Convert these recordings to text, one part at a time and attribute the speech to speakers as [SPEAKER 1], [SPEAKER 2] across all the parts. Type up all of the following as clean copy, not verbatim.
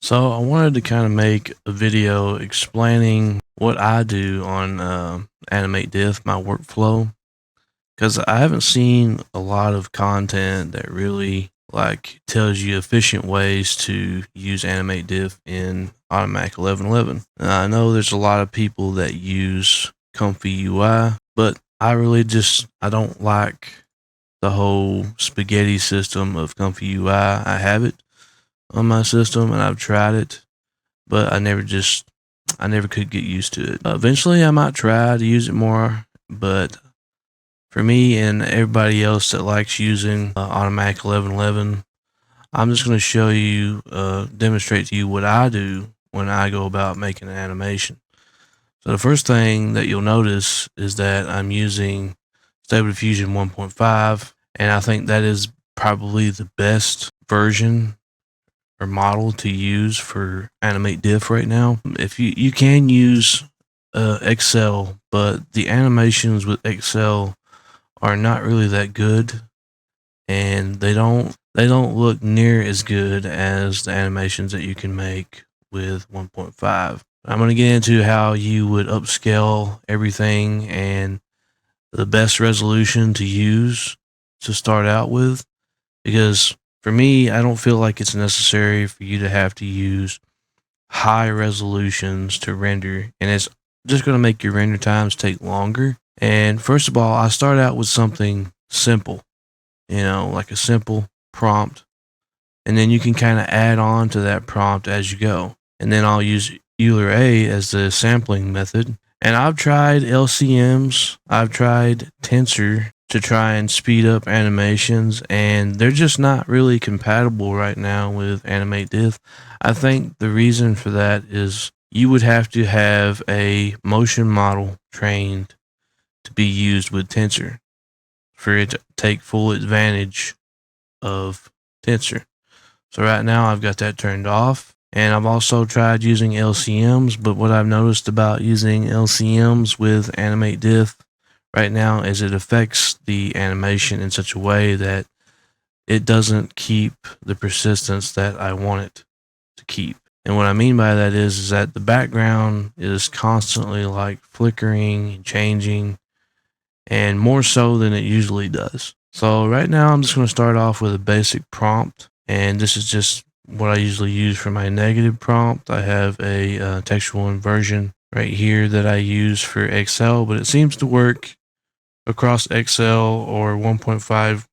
[SPEAKER 1] So I wanted to kind of make a video explaining what I do on Animate Diff, my workflow, because I haven't seen a lot of content that really like tells you efficient ways to use Animate Diff in Automatic 1111. I know there's a lot of people that use Comfy UI, but I don't like the whole spaghetti system of Comfy UI. I have it on my system and I've tried it, but I never could get used to it. Eventually I might try to use it more, but for me and everybody else that likes using Automatic 1111, I'm just going to show you, demonstrate to you what I do when I go about making an animation. So the first thing that you'll notice is that I'm using Stable Diffusion 1.5, and I think that is probably the best version or model to use for Animate Diff right now. If you can use Excel, but the animations with Excel are not really that good, and they don't look near as good as the animations that you can make with 1.5. I'm going to get into how you would upscale everything and the best resolution to use to start out with, because for me, I don't feel like it's necessary for you to have to use high resolutions to render, and it's just going to make your render times take longer. And first of all, I start out with something simple, like a simple prompt, and then you can kind of add on to that prompt as you go. And then I'll use Euler A as the sampling method. And I've tried LCMs, I've tried Tensor to try and speed up animations, and they're just not really compatible right now with Animate Diff. I think the reason for that is you would have to have a motion model trained to be used with Tensor for it to take full advantage of Tensor. So right now I've got that turned off. And I've also tried using LCMs, but what I've noticed about using LCMs with Animate Diff right now is it affects the animation in such a way that it doesn't keep the persistence that I want it to keep. And what I mean by that is that the background is constantly like flickering and changing, and more so than it usually does. So right now I'm just going to start off with a basic prompt, and this is just what I usually use for my negative prompt. I have a textual inversion right here that I use for Excel, but it seems to work across Excel or 1.5.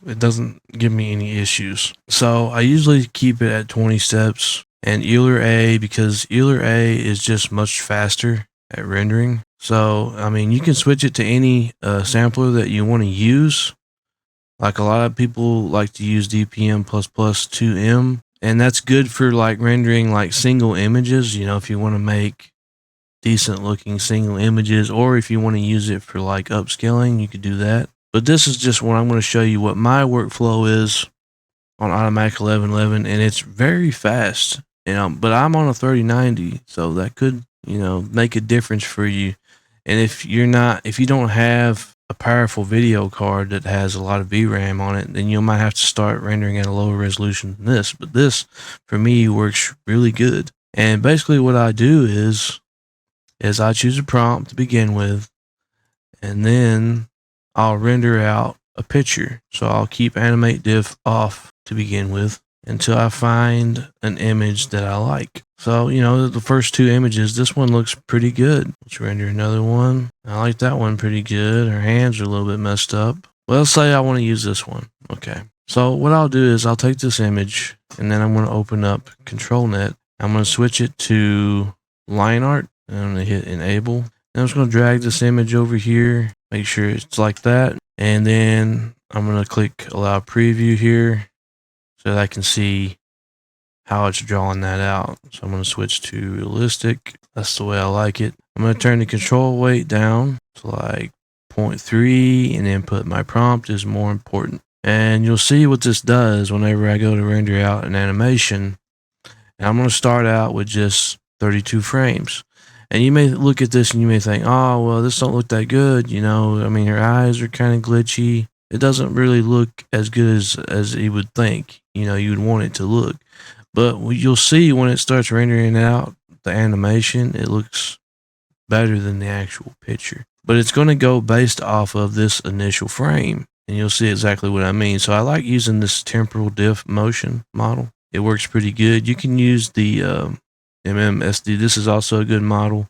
[SPEAKER 1] It doesn't give me any issues. So I usually keep it at 20 steps. And Euler A, because Euler A is just much faster at rendering. So, I mean, you can switch it to any sampler that you want to use. Like a lot of people like to use DPM++ 2M, and that's good for like rendering like single images, if you want to make decent looking single images, or if you want to use it for like upscaling, you could do that. But this is just what I'm going to show you what my workflow is on Automatic 1111, and it's very fast, but I'm on a 3090, so that could, make a difference for you. And if you don't have a powerful video card that has a lot of VRAM on it, then you might have to start rendering at a lower resolution than this. But this, for me, works really good. And basically what I do is I choose a prompt to begin with, and then I'll render out a picture. So I'll keep Animate Diff off to begin with until I find an image that I like. So, the first two images, this one looks pretty good. Let's render another one. I like that one pretty good. Her hands are a little bit messed up. Well, let's say I want to use this one. Okay. So what I'll do is I'll take this image, and then I'm going to open up ControlNet. I'm going to switch it to line art, and I'm going to hit enable. And I'm just going to drag this image over here, make sure it's like that. And then I'm going to click allow preview here so that I can see how it's drawing that out. So I'm going to switch to realistic. That's the way I like it. I'm going to turn the control weight down to like 0.3, and then put my prompt is more important. And you'll see what this does whenever I go to render out an animation. And I'm going to start out with just 32 frames. And you may look at this and you may think, oh, well, this don't look that good. Her eyes are kind of glitchy. It doesn't really look as good as you would think, you would want it to look. But you'll see when it starts rendering out the animation, it looks better than the actual picture. But it's going to go based off of this initial frame, and you'll see exactly what I mean. So I like using this temporal diff motion model. It works pretty good. You can use the MMSD. This is also a good model,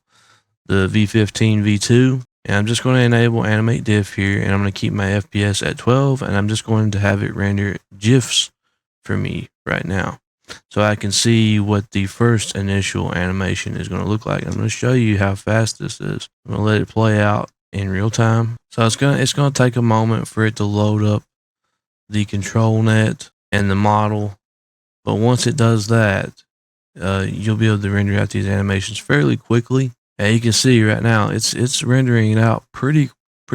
[SPEAKER 1] the V15 V2. And I'm just going to enable Animate Diff here, and I'm going to keep my FPS at 12, and I'm just going to have it render GIFs for me right now, so I can see what the first initial animation is going to look like. I'm going to show you how fast this is. I'm going to let it play out in real time. So it's going to take a moment for it to load up the control net and the model, but once it does that, you'll be able to render out these animations fairly quickly. And you can see right now it's rendering it out pretty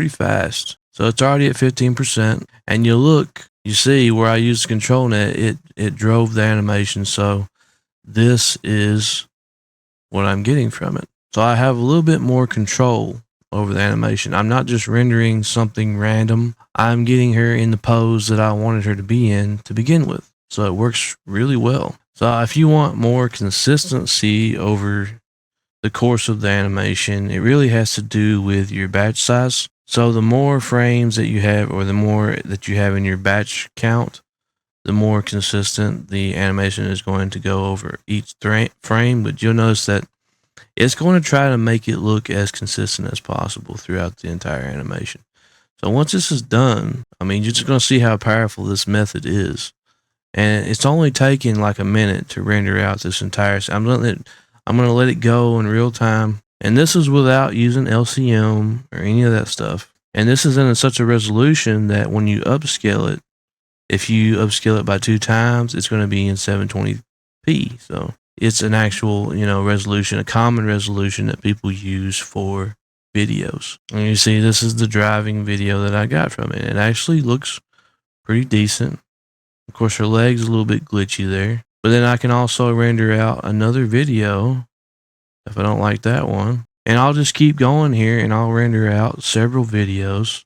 [SPEAKER 1] fast. So it's already at 15%, and you see where I used the control net, it drove the animation. So this is what I'm getting from it. So I have a little bit more control over the animation. I'm not just rendering something random. I'm getting her in the pose that I wanted her to be in to begin with. So it works really well. So if you want more consistency over the course of the animation, it really has to do with your batch size. So the more frames that you have, or the more that you have in your batch count, the more consistent the animation is going to go over each frame. But you'll notice that it's going to try to make it look as consistent as possible throughout the entire animation. So once this is done, I mean, you're just going to see how powerful this method is. And it's only taking like a minute to render out this entire. I'm going to let it go in real time. And this is without using LCM or any of that stuff. And this is in such a resolution that when you upscale it, if you upscale it by 2 times, it's going to be in 720p. So it's an actual, resolution, a common resolution that people use for videos. And you see, this is the driving video that I got from it. It actually looks pretty decent. Of course, her leg's a little bit glitchy there. But then I can also render out another video if I don't like that one. And I'll just keep going here, and I'll render out several videos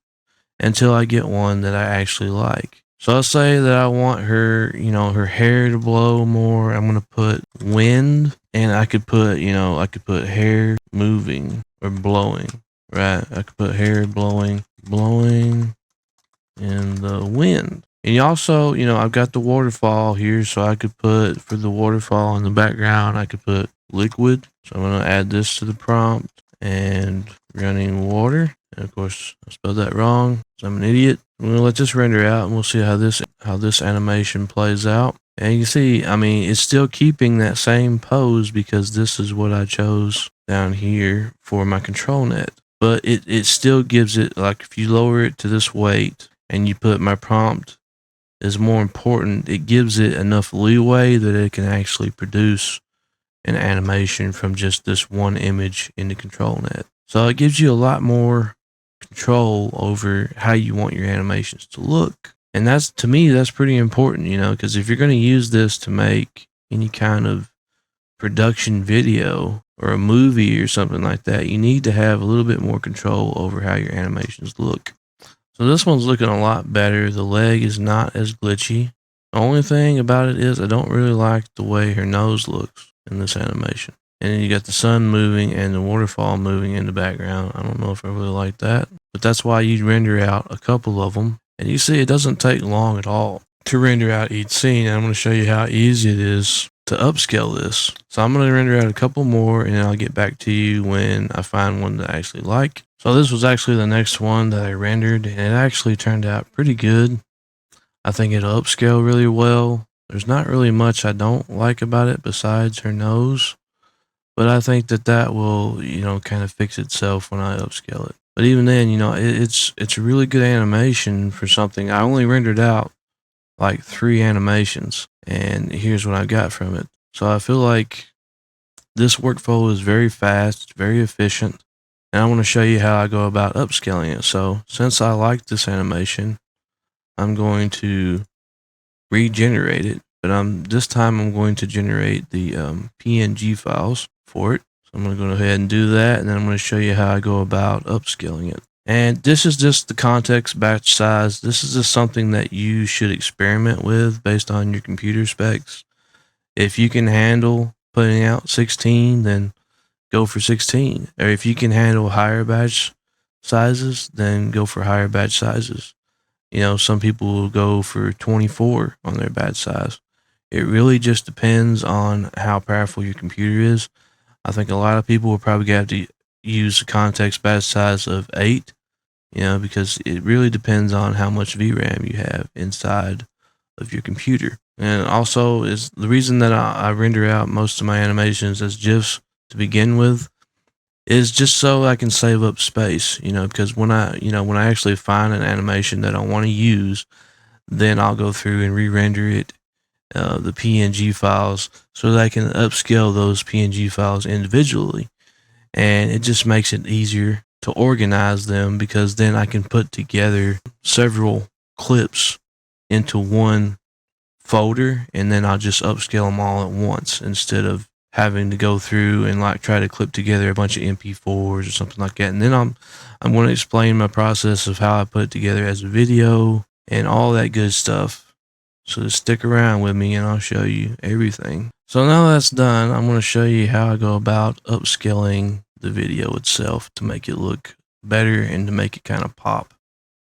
[SPEAKER 1] until I get one that I actually like. So let's say that I want her, her hair to blow more. I'm going to put wind, and I could put, hair moving or blowing, right? I could put hair blowing in the wind. And you also, I've got the waterfall here, so I could put, for the waterfall in the background, I could put liquid. So I'm going to add this to the prompt, and running water. And of course, I spelled that wrong, so I'm an idiot. I'm going to let this render out, and we'll see how this animation plays out. And you can see, I mean, it's still keeping that same pose because this is what I chose down here for my control net. But it still gives it, like if you lower it to this weight and you put my prompt is more important, it gives it enough leeway that it can actually produce an animation from just this one image in the control net. So it gives you a lot more control over how you want your animations to look. And that's, to me, that's pretty important, because if you're going to use this to make any kind of production video or a movie or something like that, you need to have a little bit more control over how your animations look. So this one's looking a lot better. The leg is not as glitchy. The only thing about it is I don't really like the way her nose looks in this animation. And then you got the sun moving and the waterfall moving in the background. I don't know if I really like that, but that's why you render out a couple of them. And you see it doesn't take long at all to render out each scene. And I'm going to show you how easy it is to upscale this. So I'm going to render out a couple more, and I'll get back to you when I find one that I actually like. So this was actually the next one that I rendered, and it actually turned out pretty good. I think it'll upscale really well. There's not really much I don't like about it besides her nose, but I think that will, kind of fix itself when I upscale it. But even then, it's a really good animation for something. I only rendered out like 3 animations, and here's what I got from it. So I feel like this workflow is very fast, very efficient, and I want to show you how I go about upscaling it. So since I like this animation, I'm going to regenerate it, but this time I'm going to generate the PNG files for it. So I'm going to go ahead and do that, and then I'm going to show you how I go about upscaling it. And this is just the context batch size. This is just something that you should experiment with based on your computer specs. If you can handle putting out 16, then go for 16. Or if you can handle higher batch sizes, then go for higher batch sizes. You know, some people will go for 24 on their batch size. It really just depends on how powerful your computer is. I think a lot of people will probably have to use a context batch size of 8, you know, because it really depends on how much VRAM you have inside of your computer. And also, is the reason that I render out most of my animations as GIFs to begin with is just so I can save up space, you know, because when I actually find an animation that I want to use, then I'll go through and re-render it, the PNG files, so that I can upscale those PNG files individually. And it just makes it easier to organize them, because then I can put together several clips into one folder, and then I'll just upscale them all at once instead of having to go through and like try to clip together a bunch of MP4s or something like that. And then I'm going to explain my process of how I put it together as a video and all that good stuff. So just stick around with me and I'll show you everything. So now that's done, I'm going to show you how I go about upscaling the video itself to make it look better and to make it kind of pop.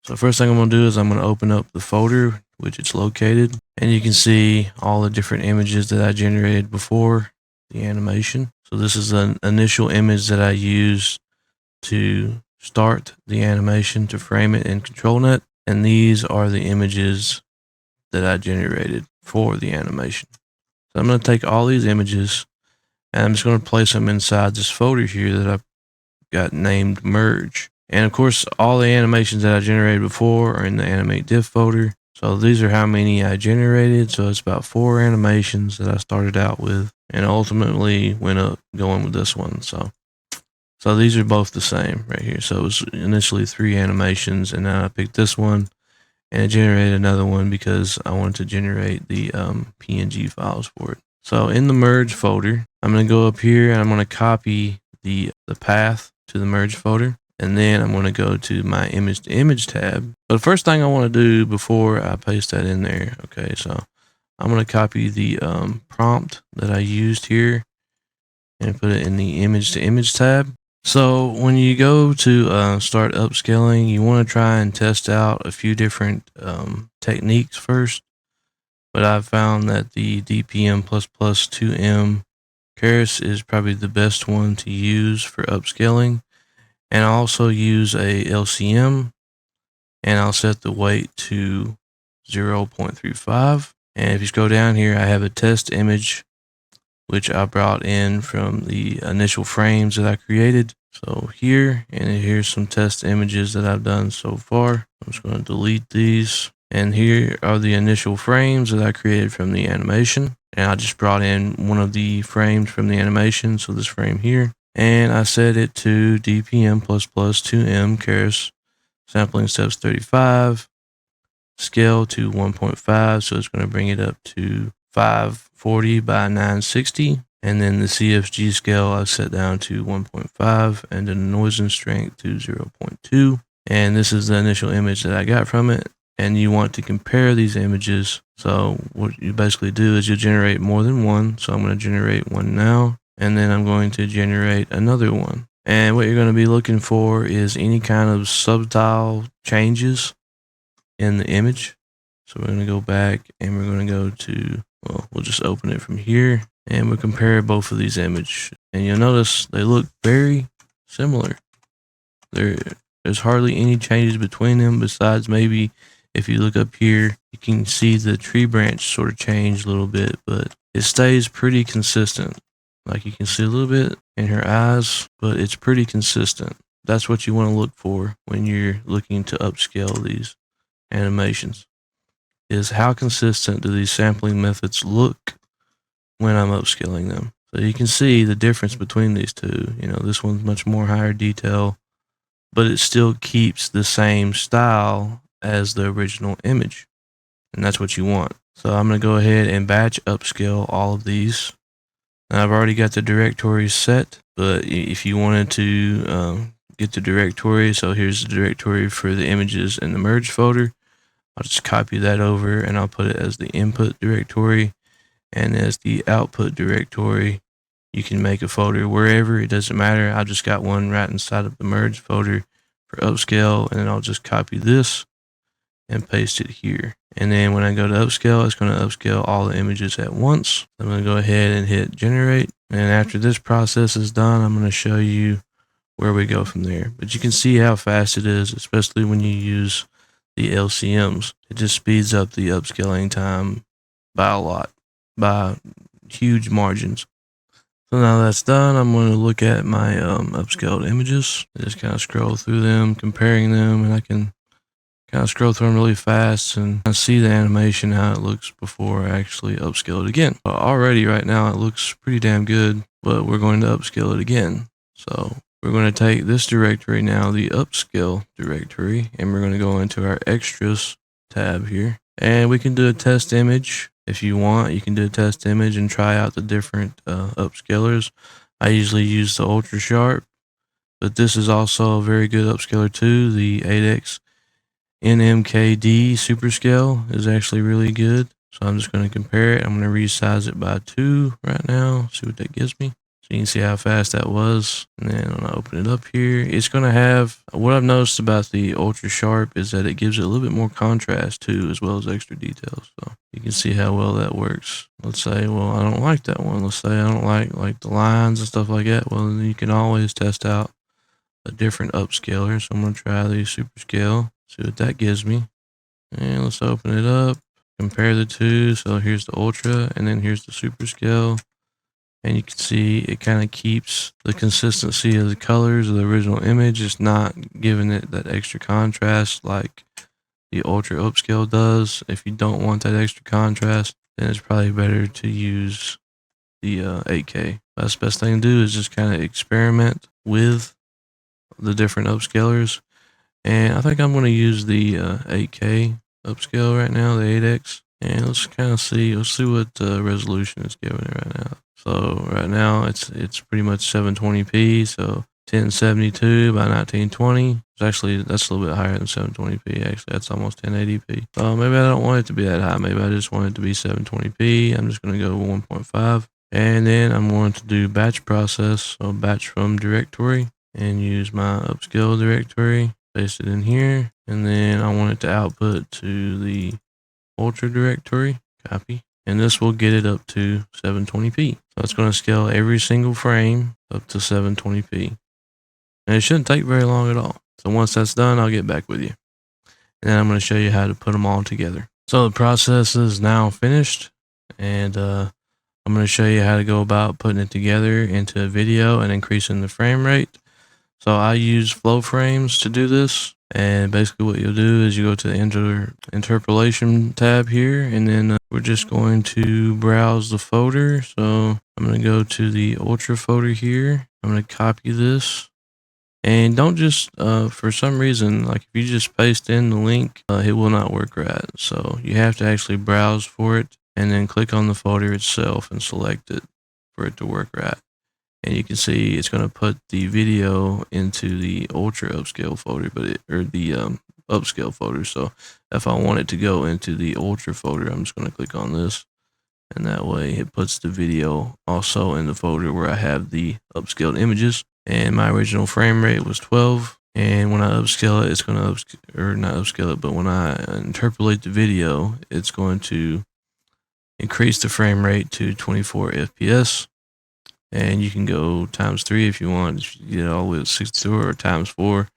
[SPEAKER 1] So first thing I'm going to do is I'm going to open up the folder which it's located, and you can see all the different images that I generated before the animation. So this is an initial image that I used to start the animation to frame it in ControlNet, and these are the images that I generated for the animation. So I'm going to take all these images and I'm just going to place them inside this folder here that I've got named Merge. And of course, all the animations that I generated before are in the Animate Diff folder. So these are how many I generated. So it's about 4 animations that I started out with and ultimately went up going with this one. So these are both the same right here. So it was initially 3 animations, and then I picked this one and it generated another one because I wanted to generate the PNG files for it. So in the merge folder, I'm going to go up here and I'm going to copy the path to the merge folder. And then I'm going to go to my image to image tab. But the first thing I want to do before I paste that in there, okay, so I'm going to copy the prompt that I used here and put it in the image to image tab. So when you go to start upscaling, you want to try and test out a few different techniques first. But I've found that the DPM++ 2M Keras is probably the best one to use for upscaling. And I also use a LCM, and I'll set the weight to 0.35. And if you go down here, I have a test image, which I brought in from the initial frames that I created. So here, and here's some test images that I've done so far. I'm just going to delete these. And here are the initial frames that I created from the animation. And I just brought in one of the frames from the animation, so this frame here. And I set it to DPM++ 2M Keras, sampling steps 35, scale to 1.5, so it's going to bring it up to 540 by 960. And then the CFG scale I set down to 1.5, and then the noise and strength to 0.2. And this is the initial image that I got from it. And you want to compare these images. So what you basically do is you generate more than one. So I'm going to generate one now, and then I'm going to generate another one. And what you're going to be looking for is any kind of subtle changes in the image. So we're going to go back and we're going to go to, well, we'll just open it from here and we'll compare both of these images. And you'll notice they look very similar. There's hardly any changes between them, besides maybe if you look up here, you can see the tree branch sort of change a little bit, but it stays pretty consistent. Like you can see a little bit in her eyes, but it's pretty consistent. That's what you want to look for when you're looking to upscale these animations, is how consistent do these sampling methods look when I'm upscaling them. So you can see the difference between these two. You know, this one's much more higher detail, but it still keeps the same style as the original image, and that's what you want. So I'm going to go ahead and batch upscale all of these. And I've already got the directory set, but if you wanted to get the directory, so here's the directory for the images in the merge folder. I'll just copy that over and I'll put it as the input directory. And as the output directory, you can make a folder wherever, it doesn't matter. I just got one right inside of the merge folder for upscale, and then I'll just copy this and paste it here. And then when I go to upscale, it's going to upscale all the images at once. I'm going to go ahead and hit generate. And after this process is done, I'm going to show you where we go from there. But you can see how fast it is, especially when you use the LCMs. It just speeds up the upscaling time by a lot, by huge margins. So now that's done, I'm going to look at my upscaled images. I just kind of scroll through them, comparing them, and I can kind of scroll through them really fast and I see the animation, how it looks before I actually upscale it again. But already right now it looks pretty damn good, but we're going to upscale it again. So we're going to take this directory now, the upscale directory, and we're going to go into our extras tab here. And we can do a test image. If you want, you can do a test image and try out the different upscalers. I usually use the ultra sharp, but this is also a very good upscaler too. The 8x NMKD Superscale is actually really good. So I'm just going to compare it. I'm going to resize it by 2 right now. See what that gives me. So you can see how fast that was. And then when I open it up here, it's going to have, what I've noticed about the Ultra Sharp is that it gives it a little bit more contrast too, as well as extra details. So you can see how well that works. Let's say, well, I don't like that one. Let's say I don't like the lines and stuff like that. Well, then you can always test out a different upscaler. So I'm going to try the Superscale, see what that gives me. And let's open it up, compare the two. So here's the Ultra, and then here's the Superscale. And you can see it kind of keeps the consistency of the colors of the original image. It's not giving it that extra contrast like the Ultra Upscale does. If you don't want that extra contrast, then it's probably better to use the 8K. That's the best thing to do, is just kind of experiment with the different upscalers. And I think I'm going to use the 8K upscale right now, the 8X. And let's kind of see, let's see what resolution it's giving it right now. So right now it's pretty much 720p, so 1072 by 1920. It's actually, that's a little bit higher than 720p. Actually, that's almost 1080p. So maybe I don't want it to be that high. Maybe I just want it to be 720p. I'm just going to go 1.5. And then I'm going to do batch process. So batch from directory and use my upscale directory. Paste it in here. And then I want it to output to the Ultra directory. Copy. And this will get it up to 720p. So it's going to scale every single frame up to 720p. And it shouldn't take very long at all. So once that's done, I'll get back with you. And then I'm going to show you how to put them all together. So the process is now finished. And I'm going to show you how to go about putting it together into a video and increasing the frame rate. So I use flow frames to do this. And basically what you'll do is you go to the interpolation tab here, and then we're just going to browse the folder. So I'm going to go to the Ultra folder here. I'm going to copy this. And don't just, for some reason, like if you just paste in the link, it will not work right. So you have to actually browse for it and then click on the folder itself and select it for it to work right. And you can see it's going to put the video into the Ultra Upscale folder, or the Upscale folder. So if I want it to go into the Ultra folder, I'm just going to click on this. And that way it puts the video also in the folder where I have the upscaled images. And my original frame rate was 12. And when I upscale it, it's going to, or not upscale it, but when I interpolate the video, it's going to increase the frame rate to 24 FPS. And you can go ×3 if you want. If you get all the way to 64, or ×4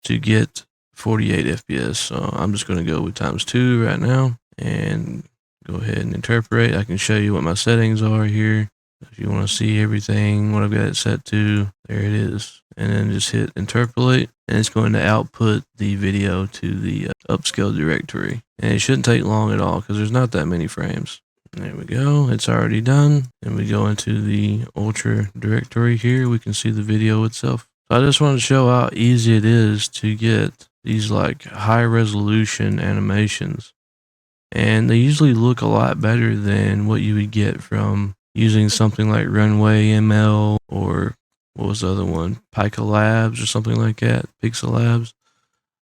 [SPEAKER 1] to get 48 FPS. So I'm just going to go with ×2 right now and go ahead and interpolate. I can show you what my settings are here. If you want to see everything, what I've got it set to, there it is. And then just hit interpolate, and it's going to output the video to the upscale directory. And it shouldn't take long at all because there's not that many frames. There we go, it's already done. And we go into the Ultra directory here, we can see the video itself. So I just wanted to show how easy it is to get these like high resolution animations. And they usually look a lot better than what you would get from using something like Runway ML, or what was the other one? Pika Labs or something like that, Pixel Labs.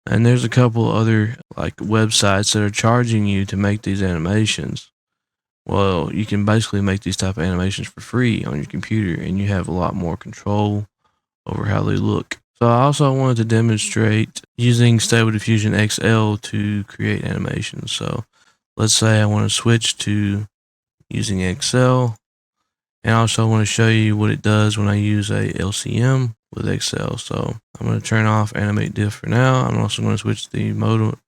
[SPEAKER 1] And there's a couple other like websites that are charging you to make these animations. well, you can basically make these type of animations for free on your computer, and you have a lot more control over how they look. So I also wanted to demonstrate using Stable Diffusion XL to create animations. So let's say I want to switch to using XL, and I also want to show you what it does when I use a LCM with XL. So I'm going to turn off Animate Diff for now. I'm also going to switch the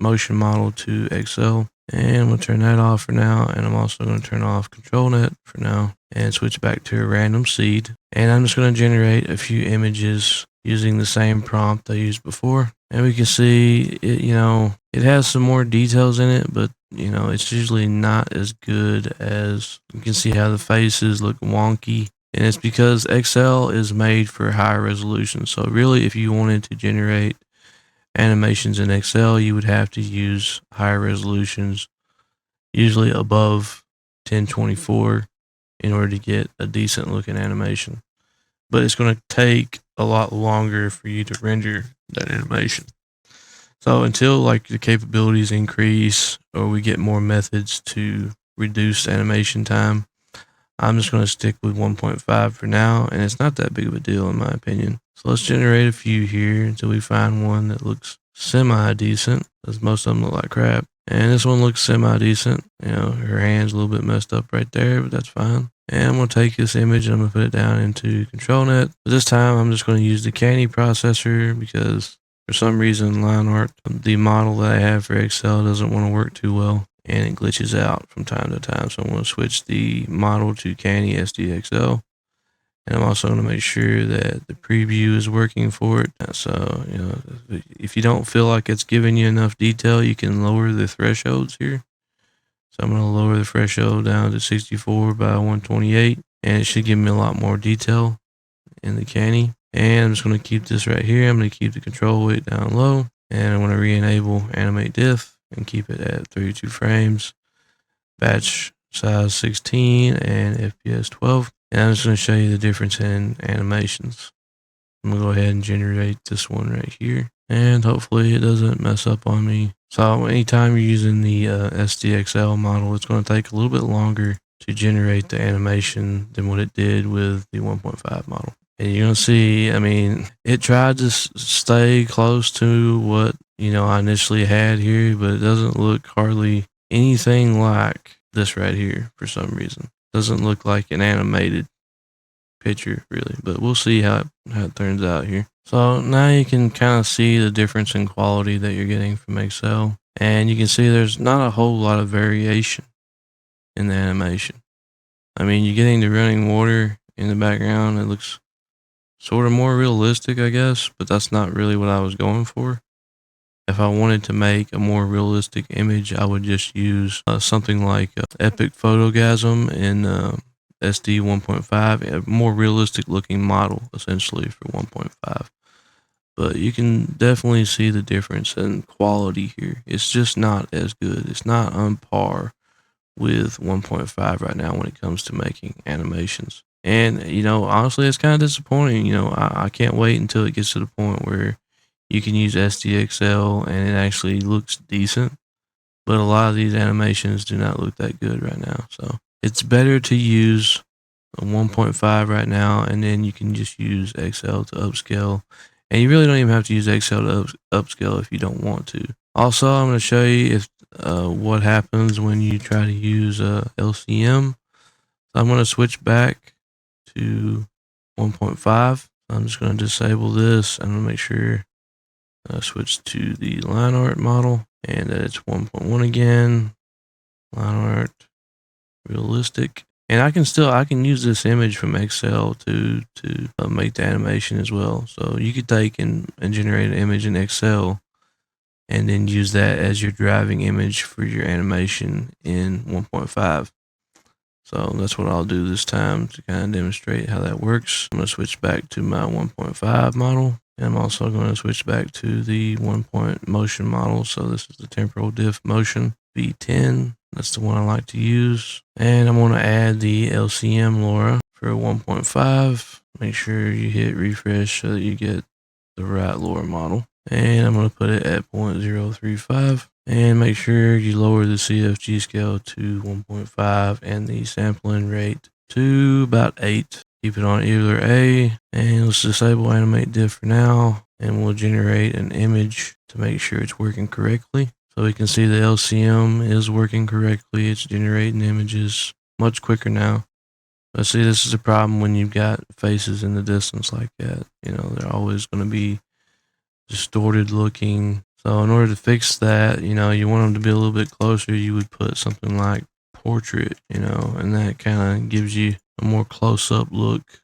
[SPEAKER 1] motion model to XL, and I'm going to turn that off for now. And I'm also going to turn off ControlNet for now and switch back to a random seed. And I'm just going to generate a few images using the same prompt I used before. And we can see it, it has some more details in it, but it's usually not as good as you can see how the faces look wonky. And it's because XL is made for higher resolution. So really, if you wanted to generate animations in XL, you would have to use higher resolutions, usually above 1024, in order to get a decent looking animation. But it's going to take a lot longer for you to render that animation. So until like the capabilities increase or we get more methods to reduce animation time, I'm just going to stick with 1.5 for now, and it's not that big of a deal in my opinion. So let's generate a few here until we find one that looks semi-decent, as most of them look like crap. And this one looks semi-decent. Her hand's a little bit messed up right there, but that's fine. And I'm going to take this image and I'm going to put it down into ControlNet. But this time I'm just going to use the Canny processor because for some reason line art, the model that I have for XL doesn't want to work too well, and it glitches out from time to time. So I'm going to switch the model to Canny SDXL. And I'm also going to make sure that the preview is working for it. So, if you don't feel like it's giving you enough detail, you can lower the thresholds here. So I'm going to lower the threshold down to 64 by 128, and it should give me a lot more detail in the Canny. And I'm just going to keep this right here. I'm going to keep the control weight down low, and I'm going to re-enable Animate Diff and keep it at 32 frames, batch size 16, and FPS 12. And I'm just going to show you the difference in animations. I'm going to go ahead and generate this one right here, and hopefully it doesn't mess up on me. So anytime you're using the SDXL model, it's going to take a little bit longer to generate the animation than what it did with the 1.5 model. And you're going to see, it tried to stay close to what, I initially had here, but it doesn't look hardly anything like this right here for some reason. It doesn't look like an animated picture really, but we'll see how it turns out here. So now you can kind of see the difference in quality that you're getting from XL, and you can see there's not a whole lot of variation in the animation. You're getting the running water in the background. It looks sort of more realistic, I guess, but that's not really what I was going for. If I wanted to make a more realistic image, I would just use something like Epic Photogasm in SD 1.5, a more realistic looking model essentially for 1.5. But you can definitely see the difference in quality here. It's just not as good. It's not on par with 1.5 right now when it comes to making animations. And, honestly, it's kind of disappointing. I can't wait until it gets to the point where you can use SDXL and it actually looks decent. But a lot of these animations do not look that good right now. So it's better to use a 1.5 right now, and then you can just use XL to upscale. And you really don't even have to use XL to upscale if you don't want to. Also, I'm going to show you what happens when you try to use LCM. So I'm going to switch back to 1.5. I'm just going to disable this. I'm going to make sure I switch to the line art model, and that it's 1.1 again. Line art, realistic. And I can use this image from XL to make the animation as well. So you could take and generate an image in XL and then use that as your driving image for your animation in 1.5. So that's what I'll do this time to kind of demonstrate how that works. I'm going to switch back to my 1.5 model. And I'm also going to switch back to the 1 motion model. So this is the temporal diff motion V10. That's the one I like to use. And I'm going to add the LCM Lora for 1.5. Make sure you hit refresh so that you get the right Lora model. and I'm going to put it at 0.035, and make sure you lower the CFG scale to 1.5 and the sampling rate to about 8. Keep it on either A, and let's disable Animate Diff for now, and we'll generate an image to make sure it's working correctly. So we can see the LCM is working correctly. It's generating images much quicker now. But see, this is a problem when you've got faces in the distance like that. You know, they're always going to be distorted looking. So in order to fix that, you know, you want them to be a little bit closer. You would put something like portrait, you know, and that kind of gives you a more close-up look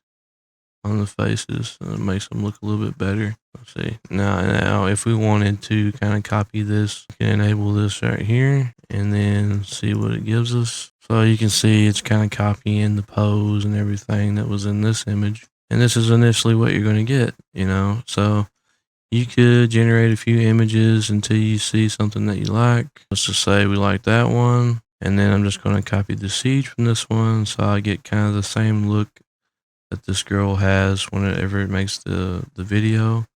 [SPEAKER 1] on the faces, and it makes them look a little bit better. Let's see. Now, if we wanted to kind of copy this, we can enable this right here, and then see what it gives us. So you can see it's kind of copying the pose and everything that was in this image, and this is initially what you're going to get, you know. So you could generate a few images until you see something that you like. Let's just say we like that one, and then I'm just going to copy the siege from this one, so I get kind of the same look that this girl has whenever it makes the video.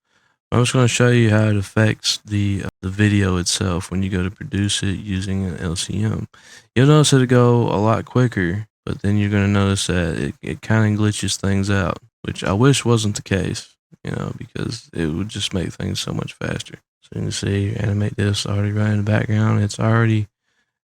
[SPEAKER 1] I'm just going to show you how it affects the video itself when you go to produce it using an LCM. You'll notice it'll go a lot quicker, but then you're going to notice that it kind of glitches things out, which I wish wasn't the case, you know, because it would just make things so much faster. So you can see AnimateDiff's already running in the background. It's already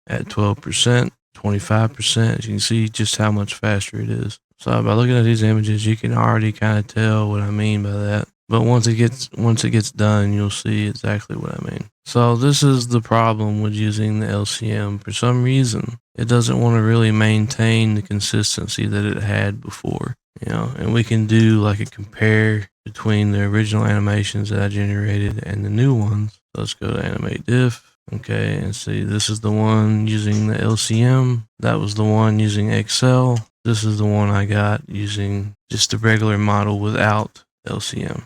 [SPEAKER 1] at 12%, 25%. As you can see just how much faster it is. So by looking at these images, you can already kind of tell what I mean by that. But once it gets done, you'll see exactly what I mean. So this is the problem with using the LCM. For some reason, it doesn't want to really maintain the consistency that it had before. You know, and we can do like a compare between the original animations that I generated and the new ones. Let's go to Animate Diff. Okay, and see, this is the one using the LCM. That was the one using Excel. This is the one I got using just the regular model without LCM.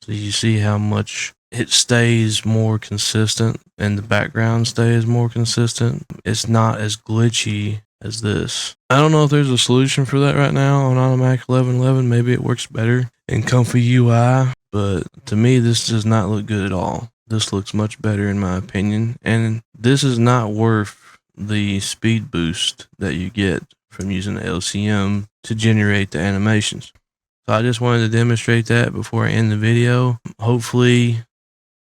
[SPEAKER 1] So you see how much it stays more consistent and the background stays more consistent. It's not as glitchy as this. I don't know if there's a solution for that right now on Automatic 1111. Maybe it works better in Comfy UI, but to me, this does not look good at all. This looks much better in my opinion, and this is not worth the speed boost that you get from using the LCM to generate the animations. So I just wanted to demonstrate that before I end the video. Hopefully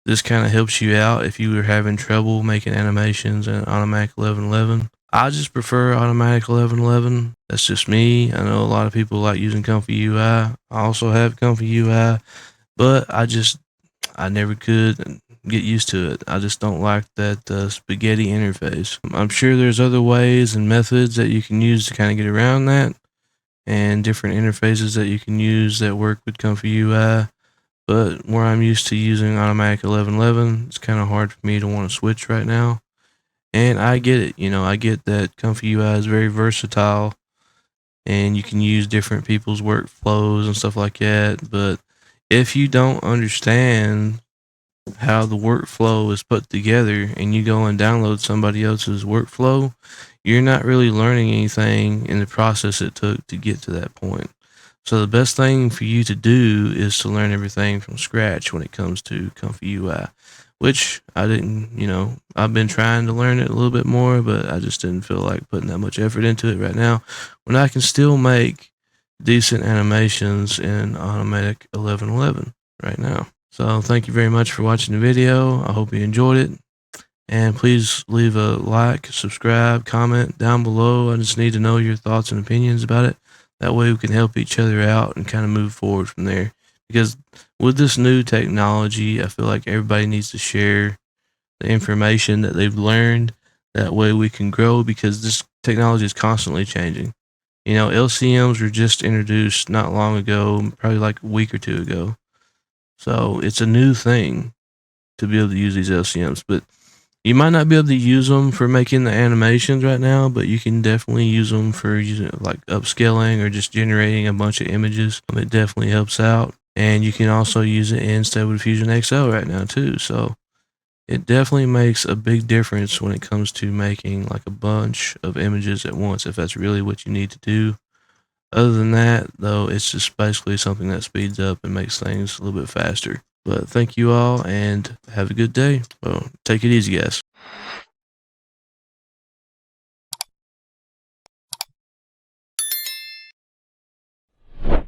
[SPEAKER 1] this kind of helps you out if you were having trouble making animations in Automatic 1111. I just prefer Automatic 1111. That's just me. I know a lot of people like using Comfy UI. I also have Comfy UI, but I never could get used to it. I just don't like that spaghetti interface. I'm sure there's other ways and methods that you can use to kind of get around that, and different interfaces that you can use that work with Comfy UI. But where I'm used to using Automatic 1111, it's kind of hard for me to want to switch right now. And I get it, you know, I get that Comfy UI is very versatile and you can use different people's workflows and stuff like that. But if you don't understand how the workflow is put together and you go and download somebody else's workflow, you're not really learning anything in the process it took to get to that point. So the best thing for you to do is to learn everything from scratch when it comes to Comfy UI, which I didn't, you know, I've been trying to learn it a little bit more, but I just didn't feel like putting that much effort into it right now when I can still make decent animations in Automatic 1111 right now. So thank you very much for watching the video. I hope you enjoyed it. And please leave a like, subscribe, comment down below. I just need to know your thoughts and opinions about it. That way we can help each other out and kind of move forward from there. Because with this new technology, I feel like everybody needs to share the information that they've learned. That way we can grow, because this technology is constantly changing. You know, LCMs were just introduced not long ago, probably like a week or two ago. So it's a new thing to be able to use these LCMs, but you might not be able to use them for making the animations right now, but you can definitely use them for using like upscaling or just generating a bunch of images. It definitely helps out. And you can also use it in Stable Diffusion XL right now too. So it definitely makes a big difference when it comes to making like a bunch of images at once, if that's really what you need to do. Other than that, though, it's just basically something that speeds up and makes things a little bit faster. But thank you all and have a good day. Well, take it easy, guys.